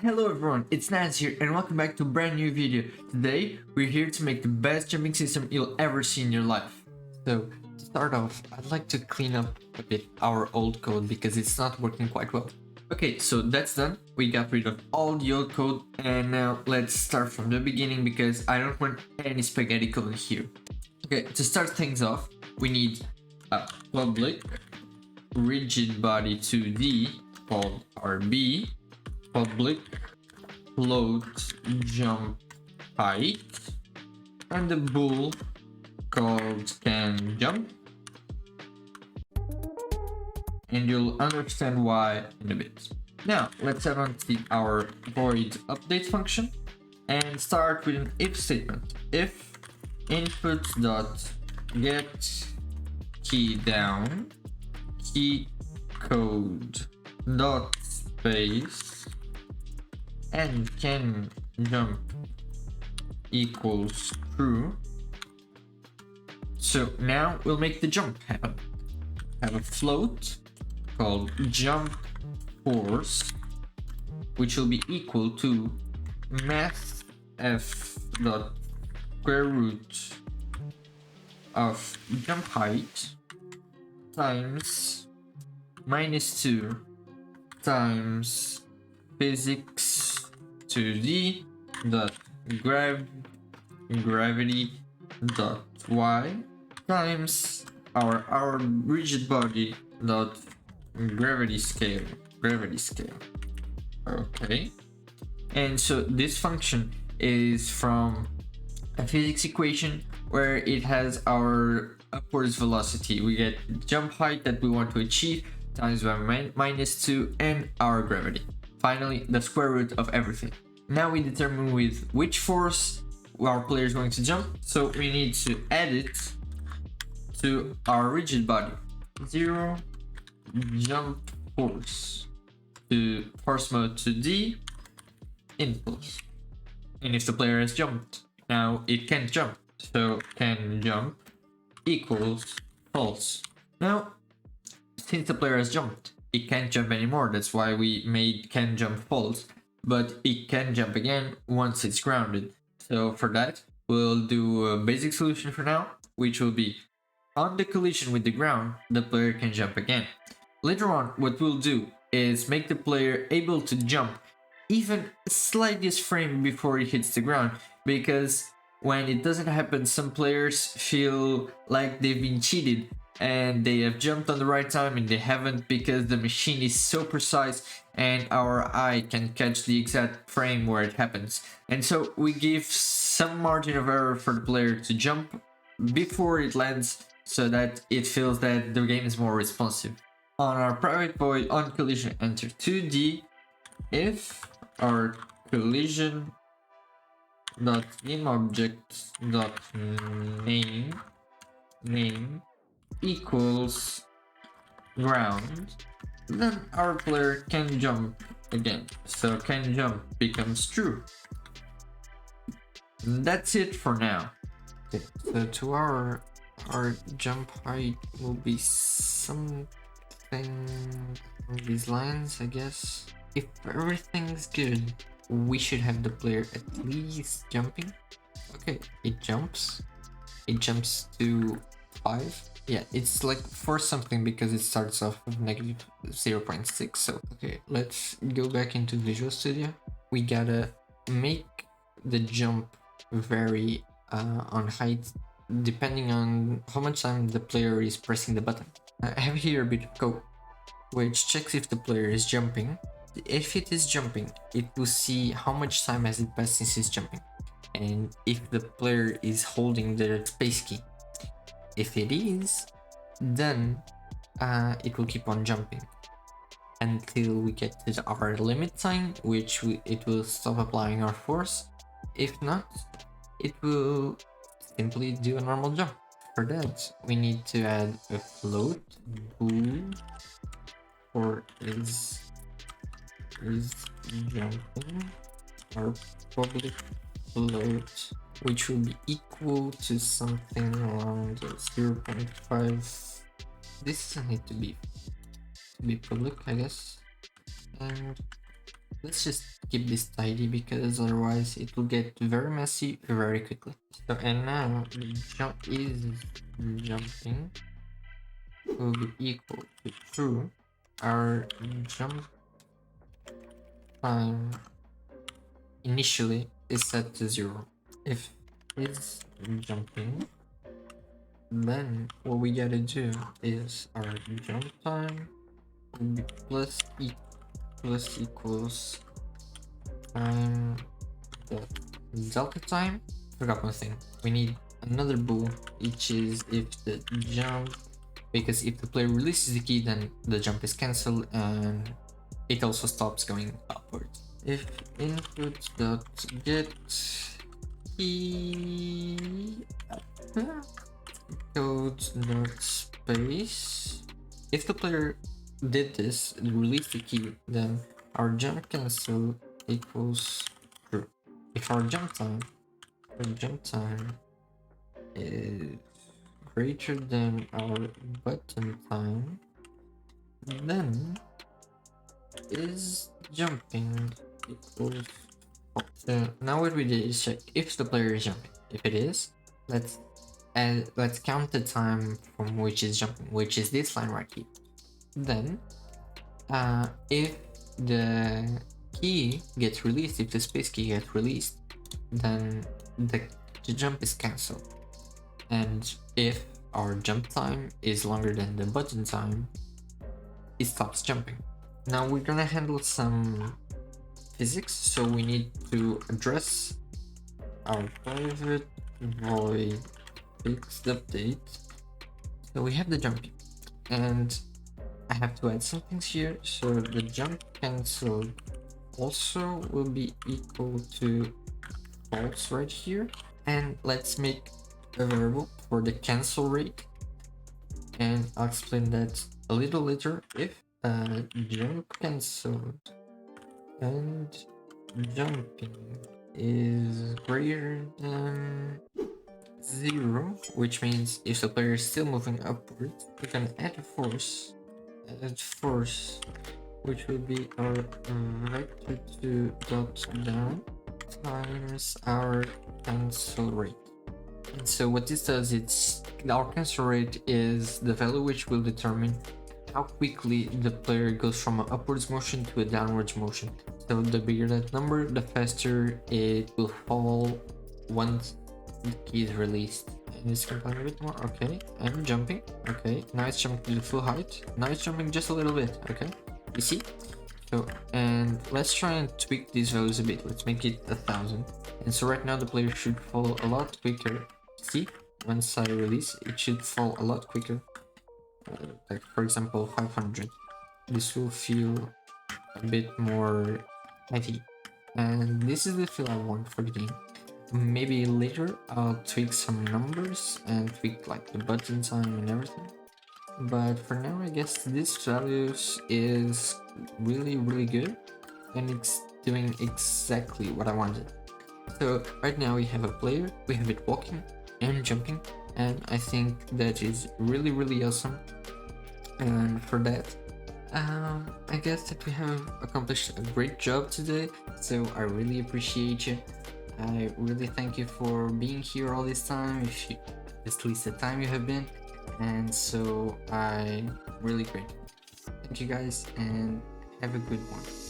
Hello everyone, it's Naz here and welcome back to a brand new video. Today we're here to make the best jumping system you'll ever see in your life. So to start off, I'd like to clean up a bit our old code because it's not working quite well. Okay, so that's done. We got rid of all the old code and now let's start from the beginning because I don't want any spaghetti code here. Okay, to start things off, we need a public rigid body 2D called RB, public float jump height, and the bool called can jump, and you'll understand why in a bit. Now let's head on to our void update function and start with an if statement. If input dot get key down key code dot space and can jump equals true. So now we'll make the jump happen. Have a float called jump force, which will be equal to math f dot square root of jump height times -2 times physics 2d dot gravity dot y times our rigid body dot gravity scale. Okay, and so this function is from a physics equation where it has our upwards velocity. We get jump height that we want to achieve times by -2 and our gravity. Finally, the square root of everything. Now we determine with which force our player is going to jump, so we need to add it to our rigid body. 0 jump force to force mode to D impulse. And if the player has jumped, now it can't jump, so can jump equals false. Now, since the player has jumped, it can't jump anymore. That's why we made can jump false, but it can jump again once it's grounded. So for that, we'll do a basic solution for now, which will be on the collision with the ground, the player can jump again. Later on, what we'll do is make the player able to jump even slightest frame before he hits the ground, because when it doesn't happen, some players feel like they've been cheated and they have jumped on the right time and they haven't, because the machine is so precise and our eye can catch the exact frame where it happens. And so we give some margin of error for the player to jump before it lands so that it feels that the game is more responsive. On our private void on collision, enter 2D if our collision dot object dot name equals ground, then our player can jump again, so can jump becomes true. That's it for now. Okay, so to our jump height will be something on these lines, I guess. If everything's good, we should have the player at least jumping. Okay, it jumps to 5. Yeah, it's like for something because it starts off with -0.6. So okay, let's go back into Visual Studio. We gotta make the jump vary on height depending on how much time the player is pressing the button. I have here a bit of code which checks if the player is jumping. If it is jumping, it will see how much time has it passed since it's jumping, and if the player is holding the space key. If it is, then it will keep on jumping until we get to our limit sign, which it will stop applying our force. If not, it will simply do a normal jump. For that, we need to add a float bool for is jumping, our public float, which will be equal to something around 0.5. This doesn't need to be public, I guess. And let's just keep this tidy because otherwise it will get very messy very quickly. So, and now the jump is jumping will be equal to true. Our jump time initially is set to 0. If it's jumping, then what we gotta do is our jump time will be plus equals time dot delta time. Forgot one thing. We need another bool, which is if the jump, because if the player releases the key, then the jump is cancelled and it also stops going upwards. If input dot get key code dot space, if the player did this, release the key, then our jump cancel equals true. If our jump time is greater than our button time, then is jumping equals false. So now what we did is check if the player is jumping. If it is, let's count the time from which is jumping, which is this line right here. Then if the key gets released, if the space key gets released, then the jump is cancelled. And if our jump time is longer than the button time, it stops jumping. Now we're gonna handle some physics, so we need to address our private void fixed update. So we have the jumping, and I have to add some things here. So the jump cancel also will be equal to false right here, and let's make a variable for the cancel rate, and I'll explain that a little later. If jump cancelled and jumping is greater than 0, which means if the player is still moving upwards, we can add force, which will be our vector2 dot down times our cancel rate. And so what this does, it's our cancel rate is the value which will determine how quickly the player goes from an upwards motion to a downwards motion. So the bigger that number, the faster it will fall once the key is released. And it's complying a bit more. Okay, and jumping. Okay, now it's jumping to the full height. Now it's jumping just a little bit. Okay, you see? So, and let's try and tweak these values a bit. Let's make it 1000. And so right now the player should fall a lot quicker. See, once I release, it should fall a lot quicker. Like for example 500. This will feel a bit more heavy, and this is the feel I want for the game. Maybe later I'll tweak some numbers and tweak like the button time and everything, but for now I guess this values is really good, and it's doing exactly what I wanted. So right now we have a player, we have it walking and jumping, and I think that is really awesome. And for that, I guess that we have accomplished a great job today, so I really appreciate you. I really thank you for being here all this time, if you, at least the time you have been, and so I'm really grateful. Thank you guys, and have a good one.